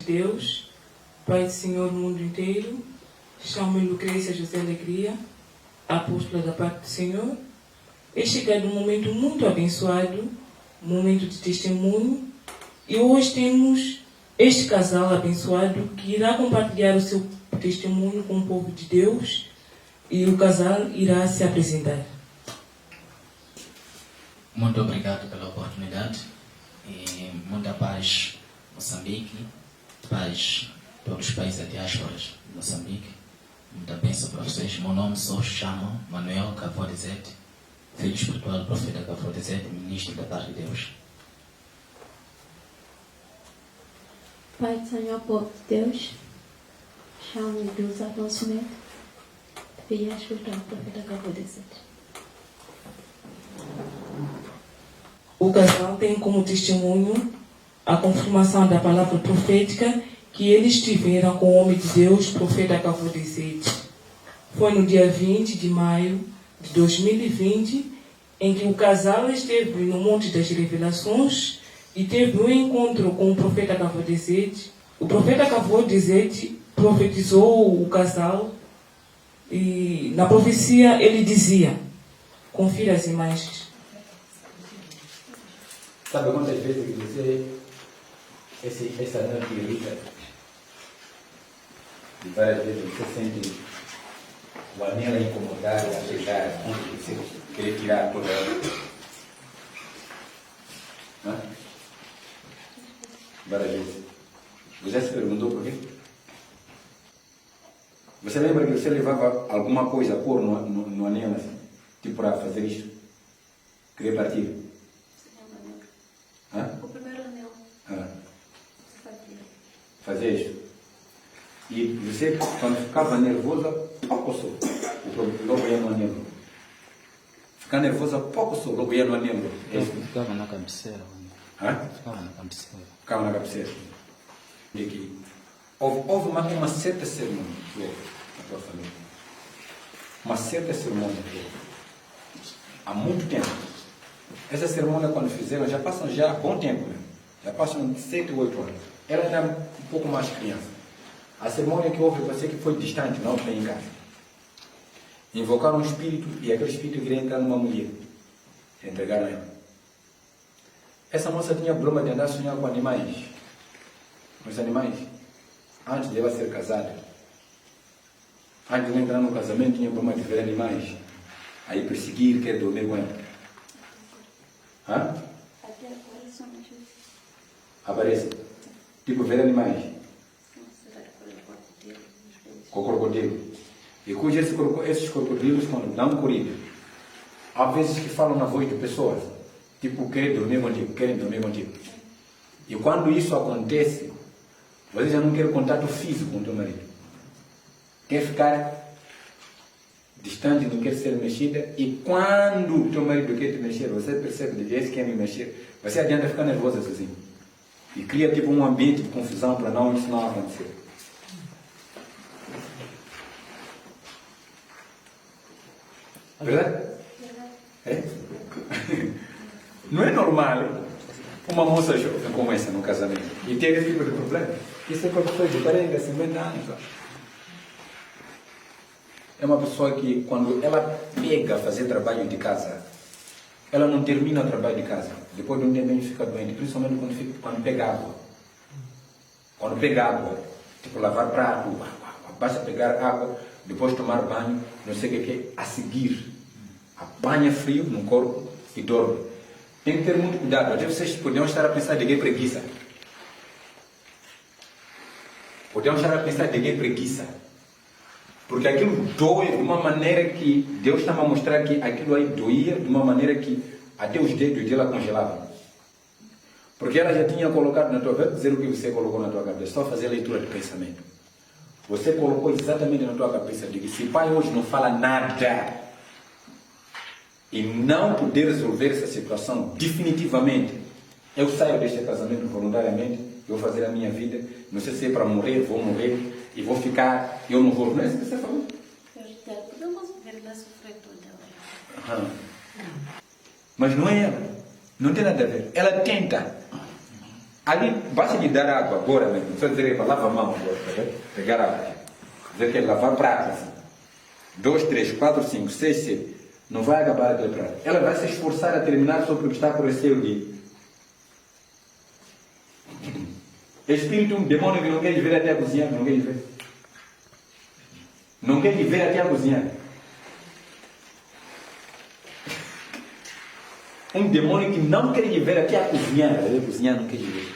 Deus, Pai do Senhor do mundo inteiro, chamo-me Lucrécia José Alegria, apóstola da parte do Senhor. É chegado um momento muito abençoado, um momento de testemunho, e hoje temos este casal abençoado que irá compartilhar o seu testemunho com o povo de Deus, e o casal irá se apresentar. Muito obrigado pela oportunidade e muita paz, Moçambique, paz todos os países da diáspora de Moçambique. Muita bênção para vocês. Meu nome se chama Manuel Cavodizete, filho espiritual do profeta Cavodizete, ministro da parte de Deus. Pai do Senhor, povo de Deus, chamo-me Deus Afonso Neto, filho espiritual do profeta Cavodizete. O casal tem como testemunho a confirmação da palavra profética que eles tiveram com o homem de Deus, profeta Cavodizete. Foi no dia 20 de maio de 2020, em que o casal esteve no Monte das Revelações e teve um encontro com o profeta Cavodizete. O profeta Cavodizete profetizou o casal e na profecia ele dizia, confira as imagens. Sabe quantas vezes que você, essa anel te irrita? E várias vezes você sente o anel a incomodar, a pegar, a ponto de você querer tirar toda ela. Hã? Várias vezes. Você já se perguntou por quê? Você lembra que você levava alguma coisa a pôr no anel assim? Tipo para fazer isto? Queria partir? Hã? O primeiro anel. Fazer isso. E você, quando ficava nervosa, pouco só. Logo ia no anelo. Ficar nervosa, pouco só. Logo ia no anelo. Ficava na cabeceira. Hã? Ficava na cabeceira. Ficava na cabeceira. E aqui. Houve uma certa cerimônia que houve na tua família. Uma certa cerimônia que houve. Há muito tempo. Essa cerimônia, quando fizeram, já passam há bom tempo, né? Já passam 7 ou 8 anos. Ela era um pouco mais criança. A cerimônia que houve, você que foi distante, não foi em casa. Invocaram um espírito e aquele espírito queria entrar numa mulher. Entregaram ela. Essa moça tinha problema de andar a sonhar com animais. Os animais, antes de ela ser casada, antes de ela entrar no casamento, tinha problema de ver animais. Aí perseguir, quer dormir com ela. Hã? Aparece. Tipo ver animais. Com crocodilo. E cujo esses crocodilos, quando dão corrida, há vezes que falam na voz de pessoas. Tipo, querem dormir contigo, querem dormir contigo. E quando isso acontece, você já não quer contato físico com o teu marido. Quer ficar distante, não quer ser mexida, e quando o teu marido quer te mexer, você percebe que esse quer me mexer, você adianta ficar nervosa sozinho. E cria tipo um ambiente de confusão para isso não acontecer. Verdade? É? Não é normal uma moça jovem como essa no casamento e ter esse tipo de problema. Isso é uma pessoa de 40, 50 anos. É uma pessoa que, quando ela pega a fazer trabalho de casa, ela não termina o trabalho de casa. Depois de um tempo, ela fica doente, principalmente quando pega água. Quando pega água, tipo lavar prato, basta pegar água, depois tomar banho, não sei o que, a seguir, apanha frio no corpo e dorme. Tem que ter muito cuidado. Até vocês podiam estar a pensar de que é preguiça. Podiam estar a pensar de que é preguiça. Porque aquilo dói de uma maneira que Deus estava a mostrar que aquilo aí doía de uma maneira que até os dedos dela congelavam. Porque ela já tinha colocado na tua cabeça, dizer o que você colocou na tua cabeça, só fazer a leitura de pensamento. Você colocou exatamente na tua cabeça de que se pai hoje não fala nada e não poder resolver essa situação definitivamente, eu saio deste casamento voluntariamente, eu vou fazer a minha vida, não sei se é para morrer, vou morrer e vou ficar, eu não vou. Não é isso que você falou? Podemos ver ela sofrer toda. Mas não é ela. Não tem nada a ver. Ela tenta. Ali, basta lhe dar água agora mesmo. Só dizer para lava a mão agora, tá vendo? Pegar água. Dizer que é lavar prato assim. 2, 3, 4, 5, 6, 7. Não vai acabar aquele prato. Ela vai se esforçar a terminar só porque está por receio de. Espírito, um demônio que não quer lhe ver até a cozinhar, não quer lhe ver. Não quer lhe ver até a cozinhar. Um demônio que não quer lhe ver até a cozinhar. A cozinhar não quer lhe ver.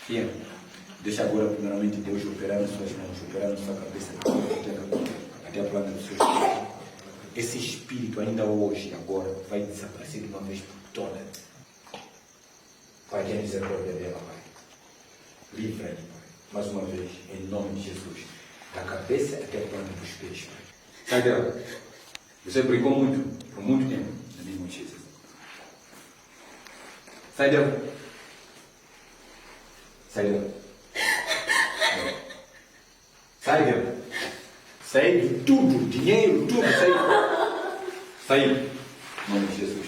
Sim. Deixa agora, primeiramente, Deus operar nas suas mãos, operar na sua cabeça, até a plana do seu espírito. Esse espírito, ainda hoje, agora, vai desaparecer de uma vez por todas. Pai, que a misericórdia dela, Pai. Livra-lhe, Pai. Mais uma vez, em nome de Jesus. Da cabeça até a planta dos pés, Pai. Sai dela. Você brincou muito, por muito tempo, na nome de Jesus. Sai dela. Sai dela. Sai dela. Sai de tudo, dinheiro, tudo, sai. Sai. Em nome de Jesus.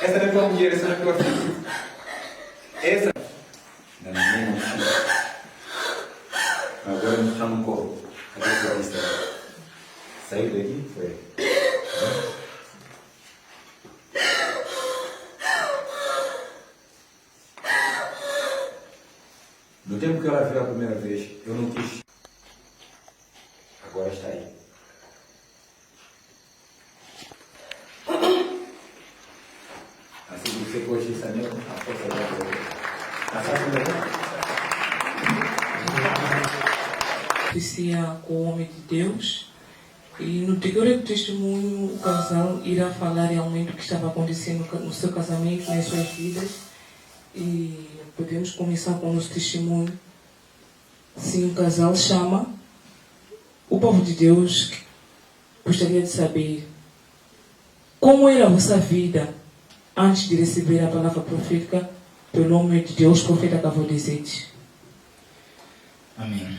Essa não é tua mulher, essa não é tua filha. Essa. Não, não, agora não está no colo. Agora está. Saiu daqui? Foi. No tempo que ela viu a primeira vez, eu não quis. Agora está aí. Assim que você pode ir sabendo a força da Oficia com o homem de Deus e no decorrer do testemunho o casal irá falar realmente o que estava acontecendo no seu casamento, nas suas vidas, e podemos começar com o nosso testemunho. Sim, o casal chama. O povo de Deus gostaria de saber como era a vossa vida antes de receber a palavra profética pelo homem de Deus, profeta Cavodezete. Amém.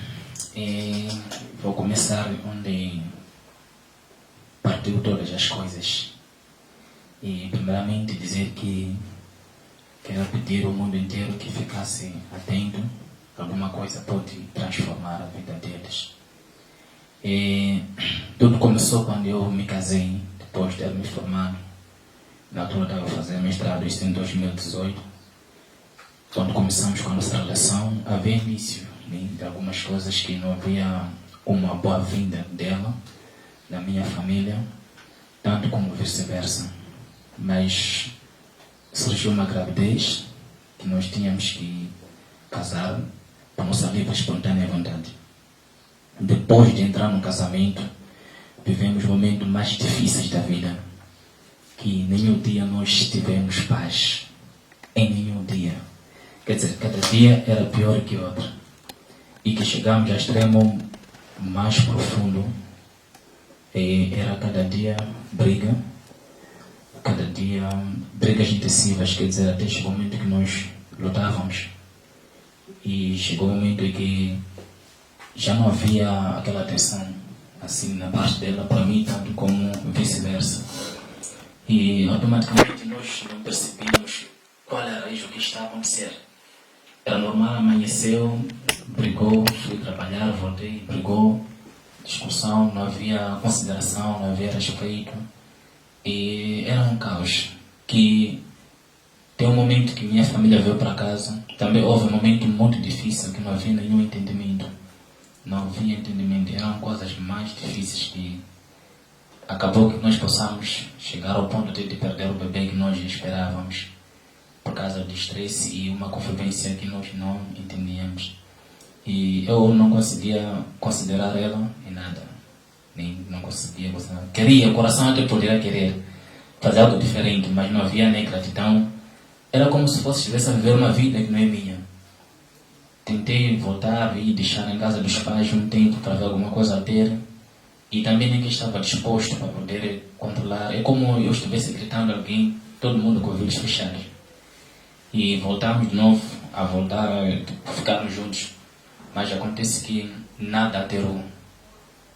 Vou começar onde partiu todas as coisas. E primeiramente dizer que quero pedir ao mundo inteiro que ficasse atento. Alguma coisa pode transformar a vida deles. Tudo começou quando eu me casei, depois de ter me formado. Na altura estava fazendo mestrado, isso em 2018. Quando começamos com a nossa relação, havia início de algumas coisas que não havia uma boa-vinda dela, da minha família, tanto como vice-versa. Mas surgiu uma gravidez que nós tínhamos que casar por nossa livre e espontânea vontade. Depois de entrar no casamento, vivemos momentos mais difíceis da vida, que nenhum dia nós tivemos paz. Em nenhum dia. Quer dizer, cada dia era pior que outro. E que chegamos ao extremo mais profundo. Era cada dia briga. Cada dia brigas intensivas. Quer dizer, até chegou o momento que nós lutávamos. E chegou o momento em que já não havia aquela atenção assim na parte dela para mim, tanto como vice-versa. E automaticamente nós não percebíamos qual era isso que estava a acontecer. Era normal, amanheceu, brigou, fui trabalhar, voltei, brigou, discussão, não havia consideração, não havia respeito. E era um caos. Que tem um momento que minha família veio para casa, também houve um momento muito difícil que não havia nenhum entendimento. Não havia entendimento, eram coisas mais difíceis que acabou que nós possamos chegar ao ponto de perder o bebê que nós esperávamos por causa do estresse e uma convivência que nós não entendíamos. E eu não conseguia considerar ela em nada. Nem não conseguia considerar. Queria, o coração até poderia querer fazer algo diferente, mas não havia nem gratidão. Era como se fosse estivesse a viver uma vida que não é minha. Tentei voltar e deixar em casa dos pais um tempo para ver alguma coisa a ter. E também ninguém estava disposto para poder controlar. É como eu estivesse gritando a alguém, todo mundo com ouvidos fechados. E voltamos de novo a voltar a ficarmos juntos. Mas acontece que nada alterou.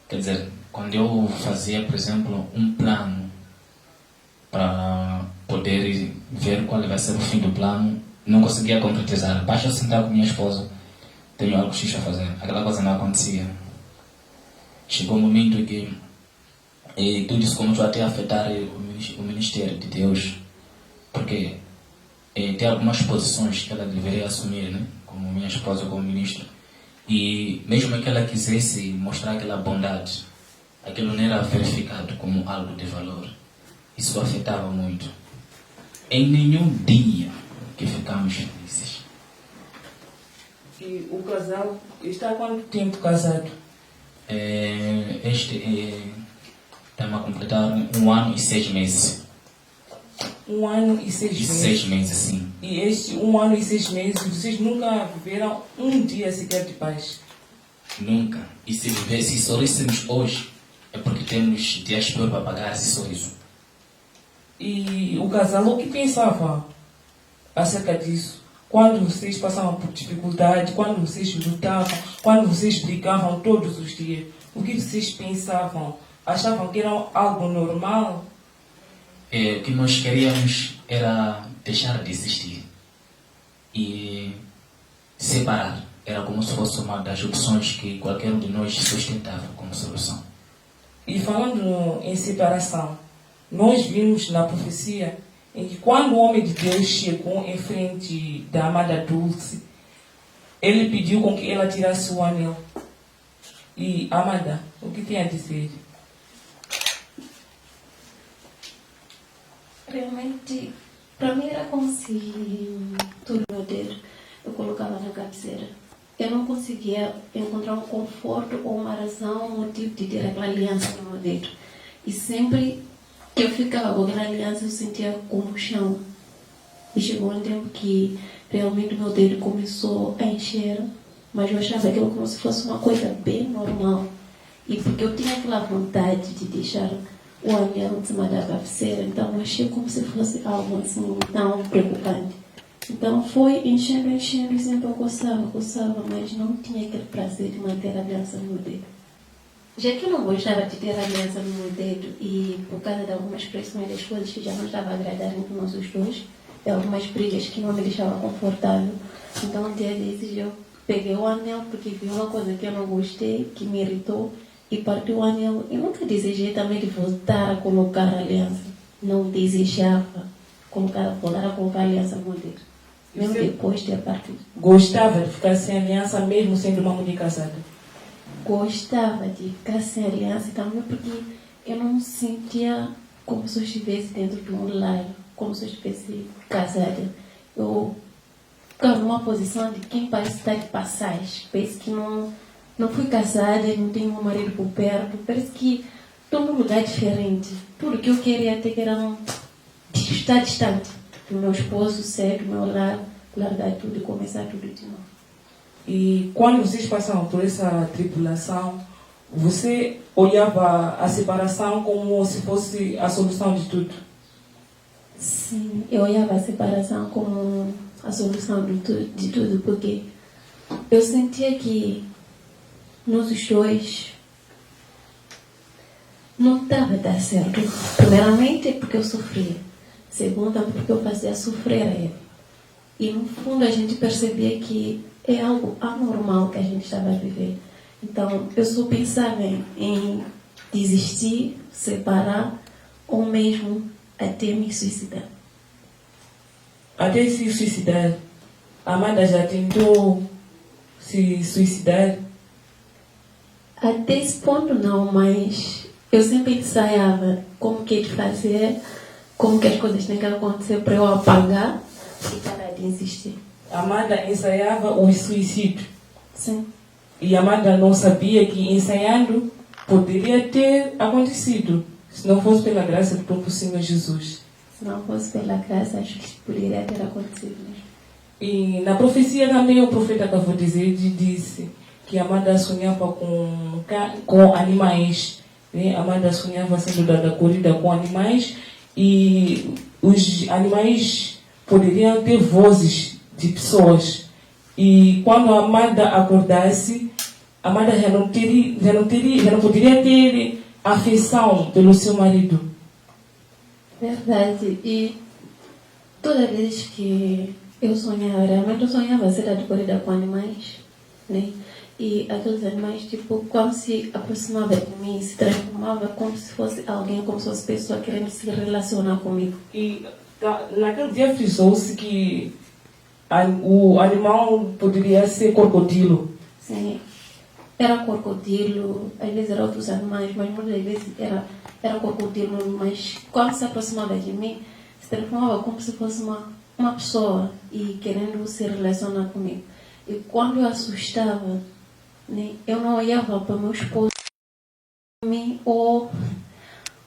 Quer dizer, quando eu fazia, por exemplo, um plano para poder ver qual vai ser o fim do plano. Não conseguia concretizar. Basta eu sentar com minha esposa, tenho algo X a fazer. Aquela coisa não acontecia. Chegou um momento em que tudo isso começou até a afetar o ministério de Deus, porque tem algumas posições que ela deveria assumir, né? Como minha esposa, como ministra, e mesmo que ela quisesse mostrar aquela bondade, aquilo não era verificado como algo de valor. Isso afetava muito. Em nenhum dia que ficamos felizes. E o casal está há quanto tempo casado? Estamos a completar 1 ano e 6 meses. 1 ano e 6 meses. 6 meses, sim. E este 1 ano e 6 meses, vocês nunca viveram um dia sequer de paz? Nunca. E se sorríssemos hoje, é porque temos dias pior para pagar esse sorriso. E o casal, o que pensava acerca disso? Quando vocês passavam por dificuldade, quando vocês lutavam, quando vocês brigavam todos os dias, o que vocês pensavam? Achavam que era algo normal? O que nós queríamos era deixar de existir e separar. Era como se fosse uma das opções que qualquer um de nós sustentava como solução. E falando em separação, nós vimos na profecia em que quando o homem de Deus chegou em frente da amada Dulce, ele pediu com que ela tirasse o anel. E, amada, o que tem a dizer? Realmente, para mim era como se tudo meu dedo eu colocava na cabeceira. Eu não conseguia encontrar um conforto ou uma razão, um motivo de ter aquela aliança no meu dedo. E sempre que eu ficava com aquela aliança, eu sentia como chão. E chegou um tempo que realmente o meu dedo começou a encher, mas eu achava aquilo como se fosse uma coisa bem normal. E porque eu tinha aquela vontade de deixar o anel em cima da cabeceira, então eu achei como se fosse algo assim tão preocupante. Então foi enchendo, e sempre eu coçava, mas não tinha aquele prazer de manter a aliança no meu dedo. Já que eu não gostava de ter a aliança no meu dedo e por causa de algumas pressões das coisas que já não estavam a agradar entre nós os dois, de algumas brigas que não me deixavam confortável, então um dia desses eu peguei o anel porque vi uma coisa que eu não gostei, que me irritou, e parti o anel. E nunca desejei também de voltar a colocar a aliança. Não desejava voltar a colocar a aliança no meu dedo. Mesmo depois de ter partido. Gostava de ficar sem aliança mesmo sendo uma mulher casada? Gostava de ficar sem aliança também porque eu não me sentia como se eu estivesse dentro de um lar, como se eu estivesse casada. Eu ficava numa posição de quem parece estar de passagem. Parece que não fui casada, não tenho um marido por perto. Parece que estou num lugar diferente. Tudo que eu queria até que era estar distante do meu esposo, sair do meu lar, largar tudo e começar tudo de novo. E quando vocês passavam por essa tribulação, você olhava a separação como se fosse a solução de tudo? Sim, eu olhava a separação como a solução de tudo, porque eu sentia que nós os dois não estava a dar certo. Primeiramente porque eu sofria. Segunda, porque eu fazia sofrer a ele. E no fundo a gente percebia que é algo anormal que a gente estava a viver. Então eu só pensava em desistir, separar ou mesmo até me suicidar. Até se suicidar? A Amanda já tentou se suicidar? Até esse ponto não, mas eu sempre ensaiava como que é de fazer, como que as coisas têm que acontecer para eu apagar e parar de insistir. Amanda ensaiava o suicídio? Sim. E Amanda não sabia que ensaiando poderia ter acontecido, se não fosse pela graça do próprio Senhor Jesus. Se não fosse pela graça, acho que poderia ter acontecido mesmo. E na profecia também o profeta Cavodizede disse que Amanda sonhava com animais. Né? Amanda sonhava sendo dada corrida com animais e os animais poderiam ter vozes de pessoas. E quando a Amanda acordasse, a Amanda já não poderia ter afeição pelo seu marido. Verdade. E Toda vez que eu sonhava, realmente eu sonhava ser de corrida com animais, né? E aqueles animais, tipo, quando se aproximava de mim, se transformava como se fosse alguém, como se fosse pessoa querendo se relacionar comigo. E naquele dia frisou-se que o animal poderia ser crocodilo. Sim, era crocodilo, às vezes eram outros animais, mas muitas vezes era crocodilo, mas quando se aproximava de mim, se transformava como se fosse uma pessoa e querendo se relacionar comigo. E quando eu assustava, né, eu não olhava para meu esposo ou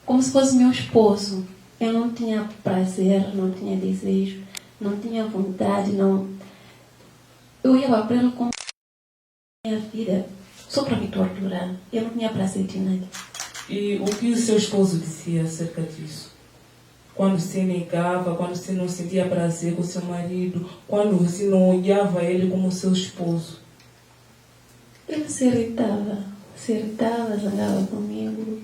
como se fosse meu esposo. Eu não tinha prazer, não tinha desejo, não tinha vontade, não. Eu olhava para ele como minha vida, só para me torturar. Eu não tinha prazer de nada. E o que o seu esposo dizia acerca disso? Quando você negava, quando você não sentia prazer com seu marido, quando você não olhava ele como seu esposo? Ele se irritava, zangava comigo,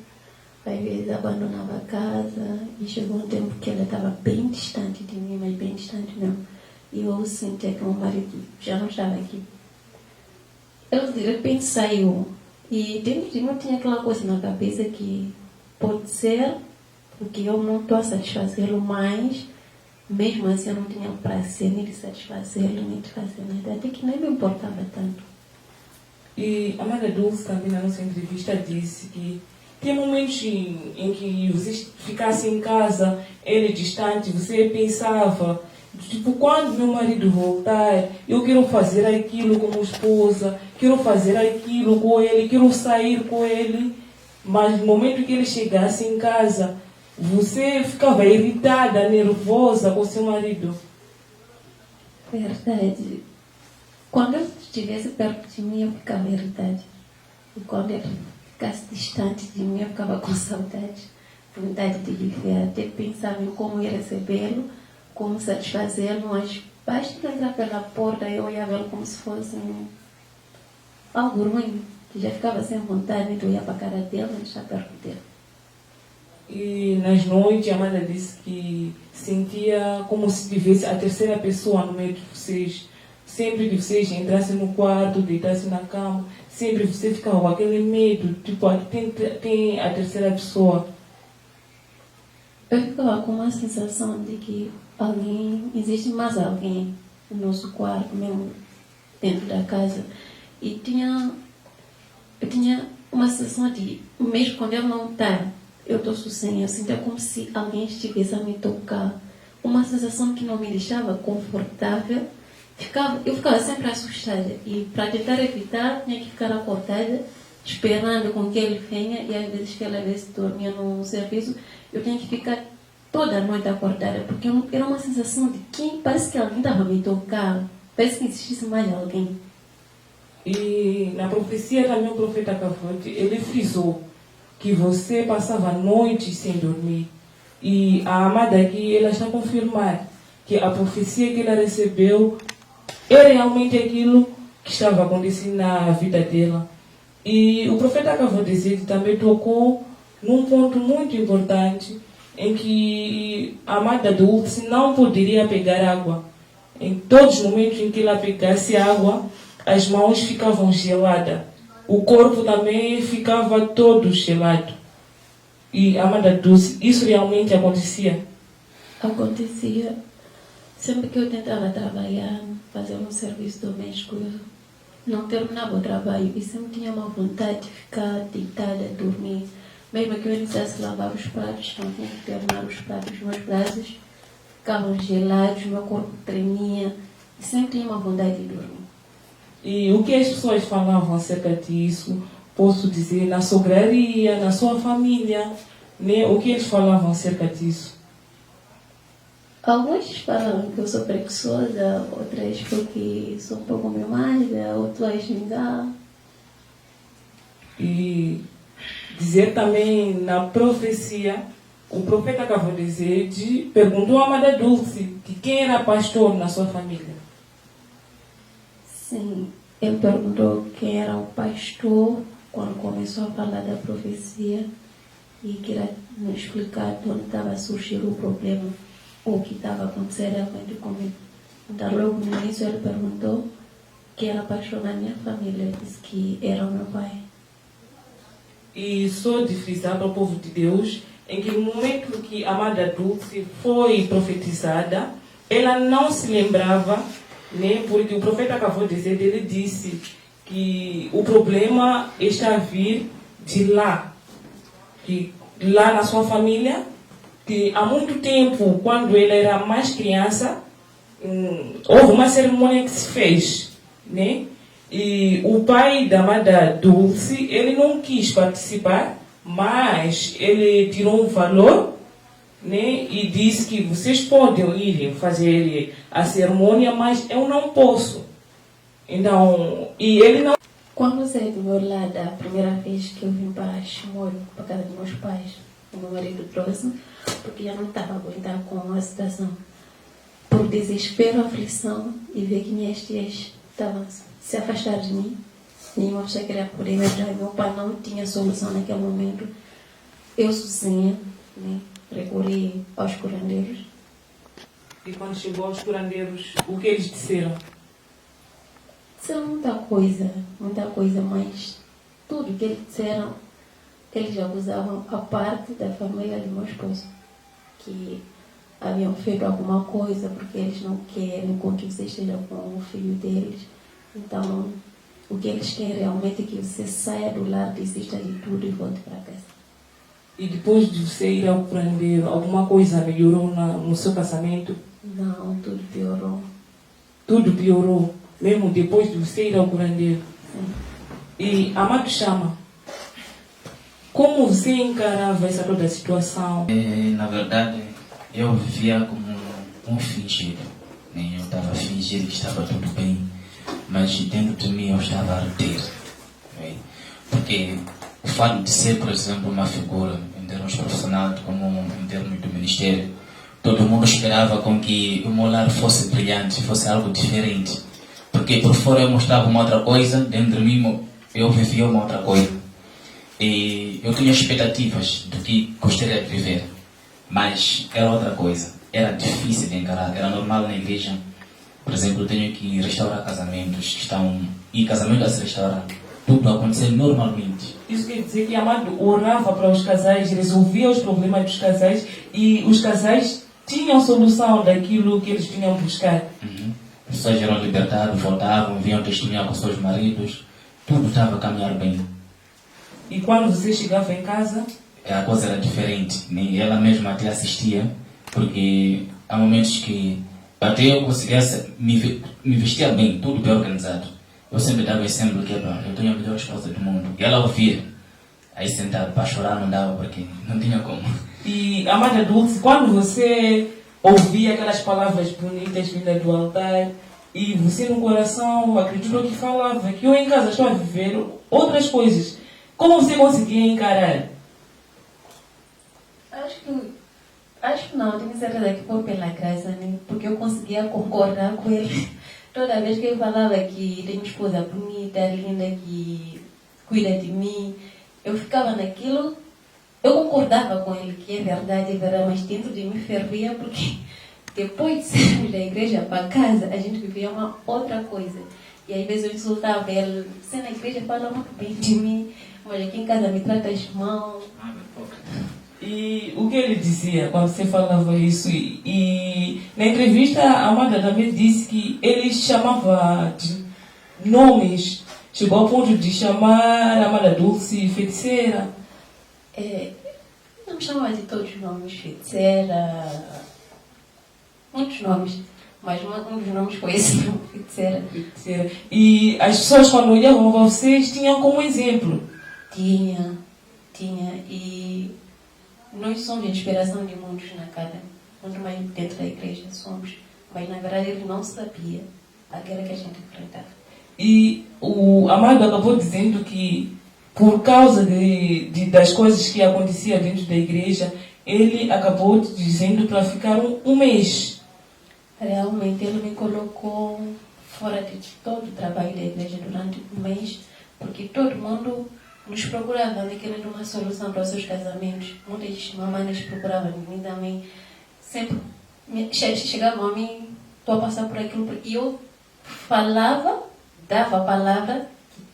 às vezes abandonava a casa e chegou um tempo que ele estava bem distante de mim, mas bem distante mesmo. E eu sentia que meu marido já não estava aqui. Ele de repente saiu e dentro de mim tinha aquela coisa na cabeça que pode ser porque eu não estou a satisfazê-lo mais, mesmo assim eu não tinha prazer nem de satisfazê-lo, nem de fazer nada, até que nem me importava tanto. E a Amanda Dulce também na nossa entrevista disse que tem momentos em que você ficasse em casa, ele distante, você pensava, tipo, quando meu marido voltar, eu quero fazer aquilo como esposa, quero fazer aquilo com ele, quero sair com ele. Mas no momento que ele chegasse em casa, você ficava irritada, nervosa com seu marido. Verdade. Quando ele estivesse perto de mim, eu ficava irritada. E quando ele ficasse distante de mim, eu ficava com saudade, vontade de viver. Até pensava em como ia recebê-lo, como satisfazê-lo, mas basta entrar pela porta, eu olhava ele como se fosse algo ruim. Já ficava sem vontade de olhar para a cara dele e estar perto dele. E nas noites, a Amanda disse que sentia como se tivesse a terceira pessoa no meio de vocês. Sempre que vocês entrassem no quarto, deitassem na cama, sempre você ficava com aquele medo, tipo, tem a terceira pessoa. Eu ficava com uma sensação de que existe mais alguém no nosso quarto, mesmo dentro da casa. E eu tinha uma sensação de, mesmo quando eu não está, eu estou sozinha, eu sentia como se alguém estivesse a me tocar. Uma sensação que não me deixava confortável. Eu ficava sempre assustada e para tentar evitar tinha que ficar acordada esperando com que ele venha e às vezes que ele dormia no serviço eu tinha que ficar toda a noite acordada porque era uma sensação de que parece que alguém estava a me tocar, parece que existisse mais alguém. E na profecia também o profeta Cavote, ele frisou que você passava noites sem dormir. E a Amada aqui, ela está a confirmar que a profecia que ela recebeu é realmente aquilo que estava acontecendo na vida dela. E o profeta Cavote também tocou num ponto muito importante em que a Amada Dulce não poderia pegar água. Em todos os momentos em que ela pegasse água, as mãos ficavam geladas. O corpo também ficava todo gelado. E Amada Dulce, isso realmente acontecia? Acontecia. Sempre que eu tentava trabalhar, fazer um serviço doméstico, eu não terminava o trabalho e sempre tinha uma vontade de ficar deitada, dormir. Mesmo que eu iniciasse a lavar os pratos, não tinha que terminar os pratos. Meus braços ficavam gelados, meu corpo tremia e sempre tinha uma vontade de dormir. E o que as pessoas falavam acerca disso? Posso dizer, na sograria, na sua família, né? O que eles falavam acerca disso? Alguns falam que eu sou preguiçosa, outras porque sou um pouco mimada, outras me dá. E dizer também na profecia, o profeta Cavote perguntou a Amada Dulce de quem era pastor na sua família. Sim, ele perguntou quem era o pastor quando começou a falar da profecia e queria me explicar de onde estava a surgir o problema. o que estava acontecendo realmente comigo. Então, logo no início, ele perguntou que era paixão na minha família. Ele disse que era o meu pai. E só de frisar para o povo de Deus, em que no momento que a amada Dulce foi profetizada, ela não se lembrava, né, porque o profeta acabou de dizer, ele disse que o problema está a vir de lá, que lá na sua família, que há muito tempo, quando ela era mais criança, houve uma cerimônia que se fez, né? E o pai da amada Dulce, ele não quis participar, mas ele tirou um valor, né? E disse que vocês podem ir fazer a cerimônia, mas eu não posso. Então, e ele não... Quando eu saí do meu lado, a primeira vez que eu vim para Chimoio, para casa dos meus pais, o meu marido trouxe, porque já não estava aguentando com a situação. Por desespero, aflição, e ver que minhas tias estavam se afastar de mim, nenhuma pessoa queria poder me ajudar. Meu pai não tinha solução naquele momento. Eu sozinha, né, recorri aos curandeiros. E quando chegou aos curandeiros, o que eles disseram? Disseram muita coisa, mas tudo que eles disseram, eles acusavam a parte da família do meu esposo, que haviam feito alguma coisa porque eles não querem com que você esteja com o filho deles. Então, o que eles querem realmente é que você saia do lar, desista de tudo e volte para casa. E depois de você ir ao curandeiro, alguma coisa melhorou no seu casamento? Não, tudo piorou. Tudo piorou, mesmo depois de você ir ao curandeiro. Sim. E, amado Chama, como você encarava essa toda a situação? Na verdade, eu vivia como um fingido. Né? Eu estava fingindo que estava tudo bem, mas dentro de mim eu estava a arder. Né? Porque o fato de ser, por exemplo, uma figura em termos profissionais, como em termos do ministério, todo mundo esperava com que o meu lar fosse brilhante, fosse algo diferente. Porque por fora eu mostrava uma outra coisa, dentro de mim eu vivia uma outra coisa. E eu tinha expectativas do que gostaria de viver, mas era outra coisa. Era difícil de encarar. Era normal na igreja, por exemplo, eu tenho que restaurar casamentos que estão... E casamento a se restaurar, tudo a acontecer normalmente. Isso quer dizer que Amado orava para os casais, resolvia os problemas dos casais e os casais tinham solução daquilo que eles vinham buscar. As pessoas eram libertadas, voltavam, vinham testemunhar com seus maridos, tudo estava a caminhar bem. E quando você chegava em casa? A coisa era diferente, nem ela mesma até assistia, porque há momentos que até eu conseguia me vestia bem, tudo bem organizado. Eu sempre dava exemplo que eu tenho a melhor esposa do mundo. E ela ouvia. Aí sentava para chorar não dava porque não tinha como. E, amada Dulce, quando você ouvia aquelas palavras bonitas vindas do altar e você no coração acreditou que falava, que eu em casa estou a viver outras coisas, como você conseguia encarar? Acho que não, tenho certeza que foi pela graça, né? Porque eu conseguia concordar com ele. Toda vez que ele falava que tem uma esposa bonita, linda, que cuida de mim, eu ficava naquilo, eu concordava com ele que é verdade, mas dentro de mim fervia, porque depois de sairmos da igreja para casa, a gente vivia uma outra coisa. E às vezes eu insultava ele, você na igreja fala muito bem de mim, mas aqui em casa me trata as mãos. E o que ele dizia quando você falava isso? E na entrevista, a Amada também disse que ele chamava de nomes, chegou ao ponto de chamar a Amada Dulce feiticeira. Não me chamava de todos os nomes, feiticeira, muitos nomes, mas um dos nomes foi esse nome, feiticeira. E as pessoas quando olhavam para vocês tinham como exemplo? Tinha, e nós somos a inspiração de muitos na casa, muito mais dentro da igreja somos, mas na verdade ele não sabia aquela que a gente enfrentava. E o Amado acabou dizendo que por causa das coisas que aconteciam dentro da igreja, ele acabou dizendo para ficar um mês. Realmente ele me colocou fora de todo o trabalho da igreja durante um mês, porque todo mundo nos procurava querendo uma solução para os seus casamentos. Muitas mamães procuravam de mim também, sempre chegava a mim, estou a passar por aquilo, e eu falava, dava a palavra,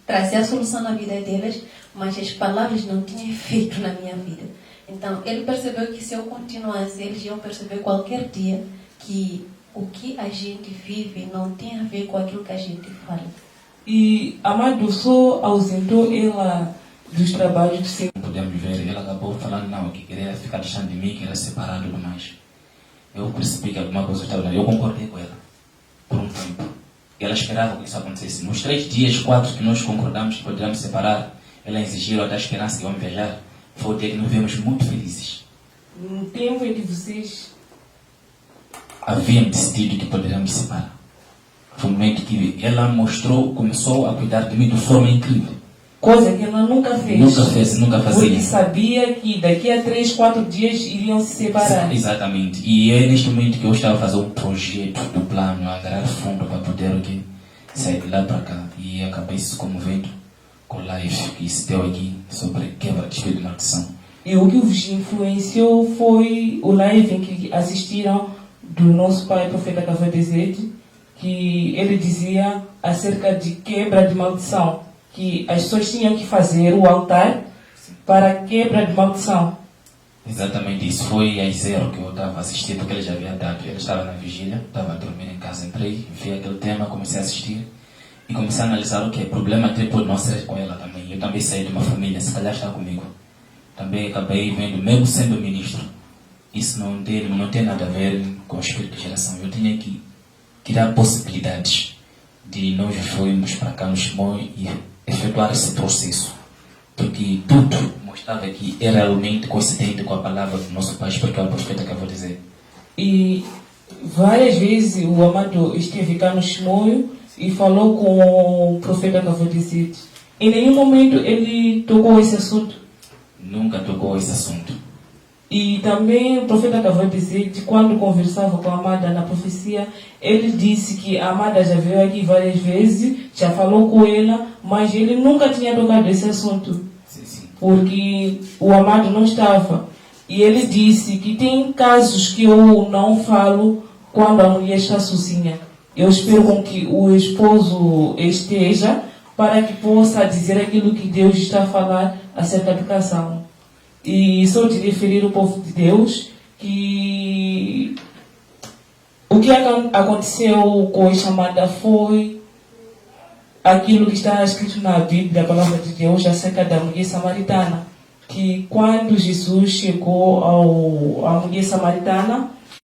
trazia a solução na vida deles, mas as palavras não tinham efeito na minha vida. Então, ele percebeu que se eu continuasse, eles iam perceber qualquer dia que o que a gente vive não tem a ver com aquilo que a gente fala. E Amado só ausentou ela dos trabalhos de ser. Podemos ver, ela acabou falando não, que queria ficar distante de mim, que era separado e tudo mais. Eu percebi que alguma coisa estava. Eu concordei com ela por um tempo. E ela esperava que isso acontecesse. Nos 3 dias, 4 que nós concordamos que poderíamos separar, ela exigiu até a esperança que vamos viajar. Foi o dia que nos vemos muito felizes. No tempo em que vocês havíamos decidido que poderíamos separar. Foi o momento que ela começou a cuidar de mim de forma incrível. Coisa que ela nunca fez. Nunca fazia. Porque sabia que daqui a 3, 4 dias iriam se separar. Exatamente. E é neste momento que eu estava a fazer um projeto do plano, a agarrar fundo para poder sair de lá para cá. E acabei se comovendo com o live que se deu aqui sobre quebra de espírito de maldição. E o que vos influenciou foi o live em que assistiram do nosso pai, profeta Cavadezete, que ele dizia acerca de quebra de maldição, que as pessoas tinham que fazer o altar para quebra de maldição. Exatamente isso. Foi às 0 que eu estava assistindo, porque ele já havia dado. Ele estava na vigília, estava a dormir em casa, entrei, vi aquele tema, comecei a assistir e comecei a analisar o que é problema até pode não ser com ela também. Eu também saí de uma família, se calhar está comigo. Também acabei vendo, mesmo sendo ministro, isso não tem nada a ver com o espírito de geração. Eu tinha que criar possibilidades de nós fomos para cá no Chimó e efetuar esse processo. Porque tudo mostrava que era realmente coincidente com a palavra do nosso pai, porque é o profeta que eu vou dizer. E várias vezes o Amado esteve cá no Chimoio e falou com o profeta Cavadezete. Em nenhum momento ele tocou esse assunto. Nunca tocou esse assunto. E também o profeta Cavadezete, quando conversava com a Amada na profecia, ele disse que a Amada já veio aqui várias vezes, já falou com ela, mas ele nunca tinha tocado esse assunto. Sim. Porque o Amado não estava. E ele disse que tem casos que eu não falo quando a mulher está sozinha. Eu espero com que o esposo esteja para que possa dizer aquilo que Deus está a falar acerca do casal. E só te referir ao povo de Deus que o que aconteceu com a chamada foi aquilo que está escrito na Bíblia, a palavra de Deus, acerca da mulher samaritana. Que quando Jesus chegou à mulher samaritana,